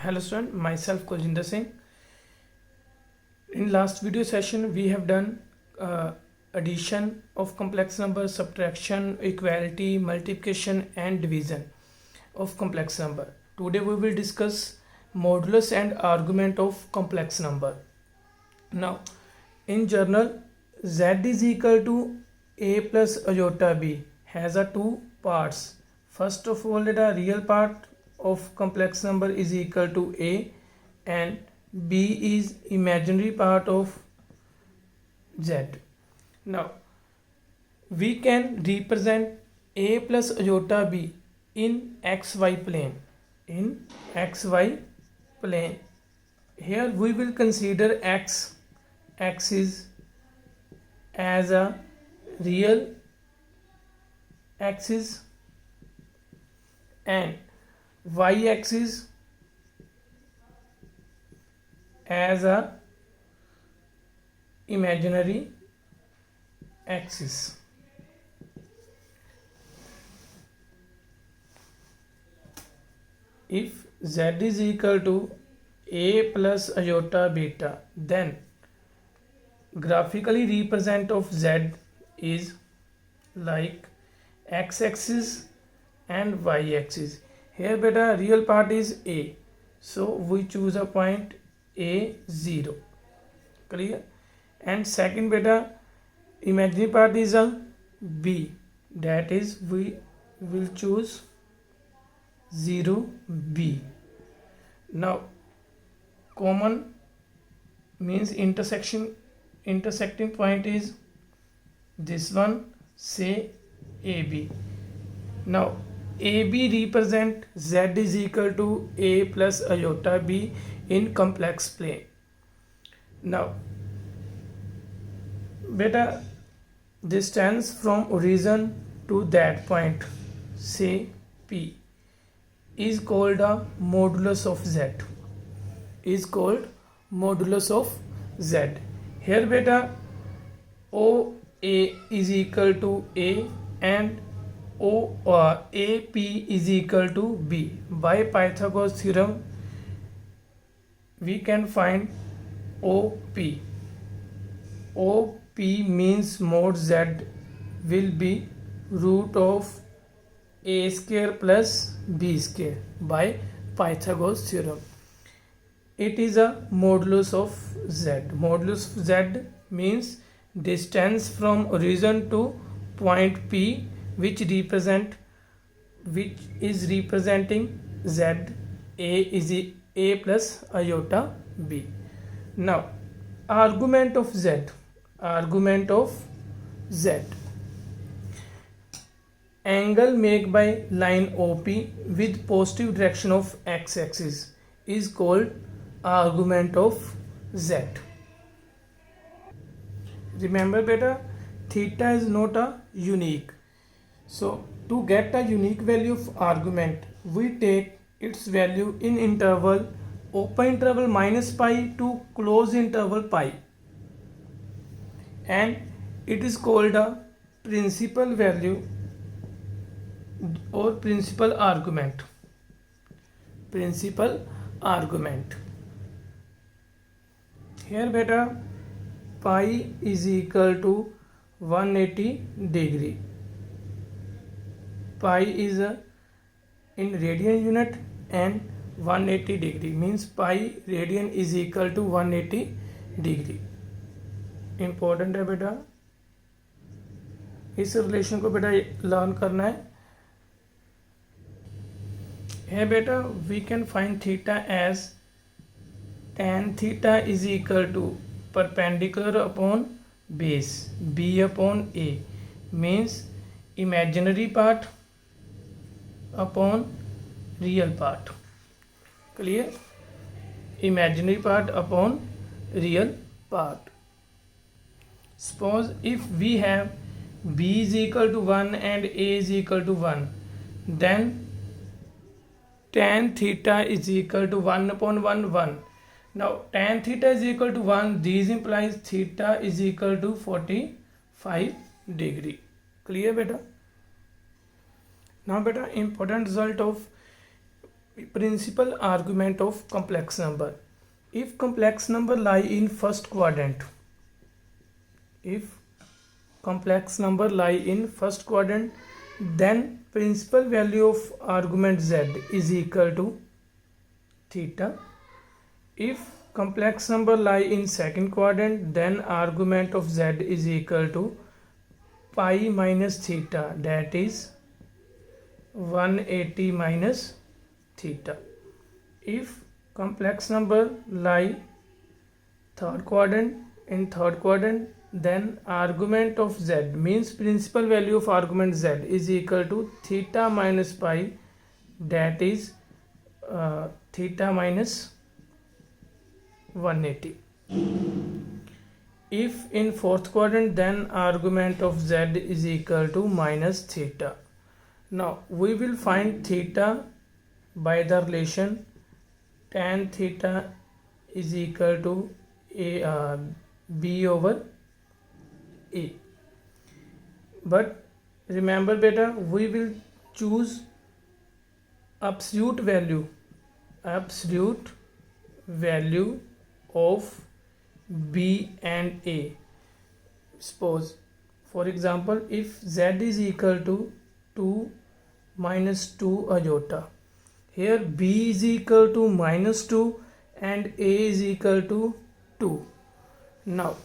Hello student, myself Kuljinder Singh. In last video session we have done addition of complex numbers, subtraction, equality, multiplication and division of complex number. Today we will discuss modulus and argument of complex number. Now in general, z is equal to a plus iota b has a two parts. First of all, the real part of complex number is equal to a and b is imaginary part of z. Now we can represent a plus iota b in xy plane. In xy plane, here we will consider x axis as a real axis and y axis as a imaginary axis. If z is equal to a plus iota beta, then graphically represent of z is like x-axis and y-axis. Here beta real part is a, so we choose a point a0. Clear? And second beta imaginary part is a b, that is we will choose 0b. Now common means intersecting point is this one, say AB. Now AB represent z is equal to a plus iota b in complex plane. Now beta distance from origin to that point, say P, is called a modulus of z. Is called modulus of z. Here beta OA is equal to A and AP is equal to B. By Pythagoras theorem we can find OP. OP means mod z will be root of a square plus b square by Pythagoras theorem. It is a modulus of z. Modulus of z means distance from origin to point P which is representing z. A is a plus iota b. Now argument of z. Argument of z. Angle made by line OP with positive direction of x-axis is called argument of z. Remember beta, theta is not a unique. So to get a unique value of argument, we take its value in interval open interval minus pi to close interval pi, and it is called a principal value or principal argument. Principal argument. Here beta pi is equal to 180 degree. Pi is in radian unit and 180 degree means pi radian is equal to 180 degree. Important है बेटा, इस relation को बेटा learn करना है. Here beta we can find theta as tan theta is equal to perpendicular upon base b upon a means imaginary part upon real part. Clear? Imaginary part upon real part. Suppose if we have b is equal to 1 and a is equal to 1, then tan theta is equal to 1 upon 1 1. Now tan theta is equal to 1, this implies theta is equal to 45 degree. Clear beta? Now beta, important result of principal argument of complex number. If complex number lie in first quadrant, then principal value of argument z is equal to theta. If complex number lie in second quadrant, then argument of z is equal to pi minus theta, that is 180 minus theta. If complex number lie third quadrant, then argument of z means principal value of argument z is equal to theta minus pi, that is theta minus 180. If in fourth quadrant, then argument of z is equal to minus theta. Now we will find theta by the relation tan theta is equal to b over a. But remember beta, we will choose absolute value of b and a. Suppose, for example, if z is equal to 2 minus 2 iota, here b is equal to minus 2 and a is equal to 2. Now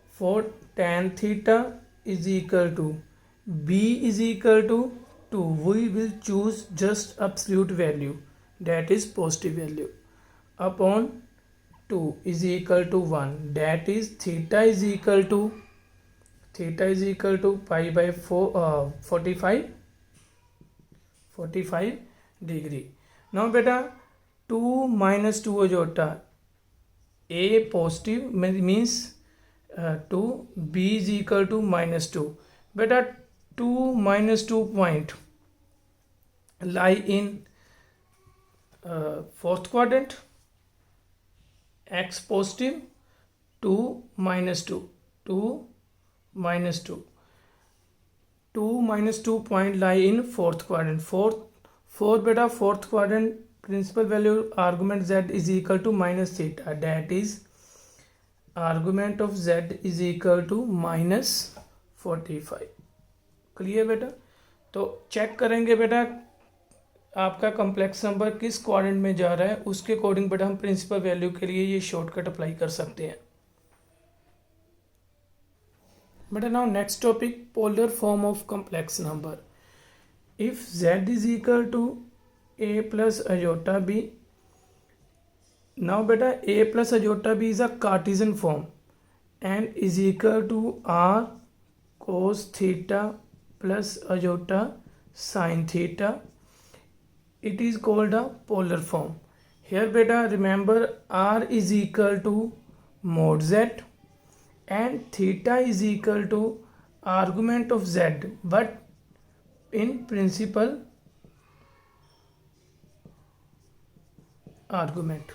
for tan theta is equal to b is equal to 2, we will choose just absolute value, that is positive value, upon 2 is equal to 1, that is theta is equal to pi by 45 degree. Now beta 2 minus 2 iota, a positive means 2, b is equal to minus 2. Beta 2 minus 2 point lie in fourth quadrant, x positive, 2 minus 2 minus 2 point lie in fourth quadrant. Fourth quadrant principal value argument z is equal to minus theta, that is argument of z is equal to minus 45. Clear बेटा? तो check करेंगे बेटा आपका complex number किस quadrant में जा रहा है, उसके अकॉर्डिंग बेटा हम प्रिंसिपल वैल्यू के लिए ये शॉर्टकट अप्लाई कर सकते हैं बेटा. Now next topic, polar form of complex number. If z is equal to a plus iota b. Now beta a plus iota b is a Cartesian form and is equal to r cos theta plus iota sin theta. It is called a polar form. Here beta remember r is equal to mod z and theta is equal to argument of z, but in principal argument.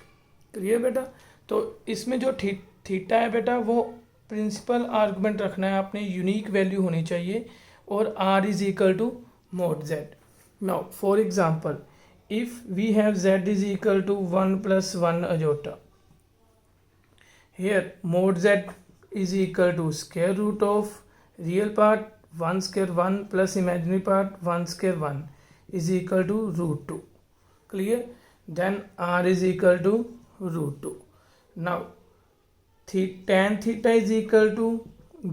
Clear बेटा? तो इसमें जो theta है बेटा वो principal argument रखना है आपने, यूनिक वैल्यू होनी चाहिए, और r is equal to mod z. Now for example if we have z is equal to 1 plus 1 iota, here mod z is equal to square root of real part 1 square 1 plus imaginary part 1 square 1 is equal to root 2. Clear? Then r is equal to root 2. Now tan theta is equal to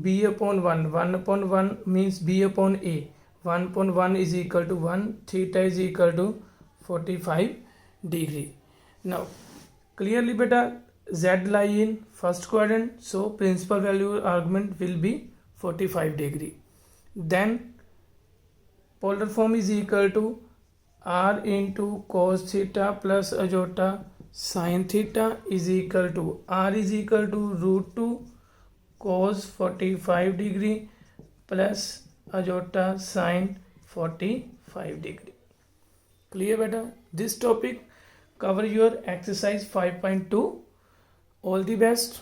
b upon 1. 1 upon 1 means b upon a. 1 upon 1 is equal to 1. Theta is equal to 45 degree. Now clearly beta z lie in first quadrant, so principal value argument will be 45 degree. Then polar form is equal to r into cos theta plus iota sin theta is equal to r is equal to root 2 cos 45 degree plus iota sin 45 degree. Clear beta? This topic cover your exercise 5.2. All the best.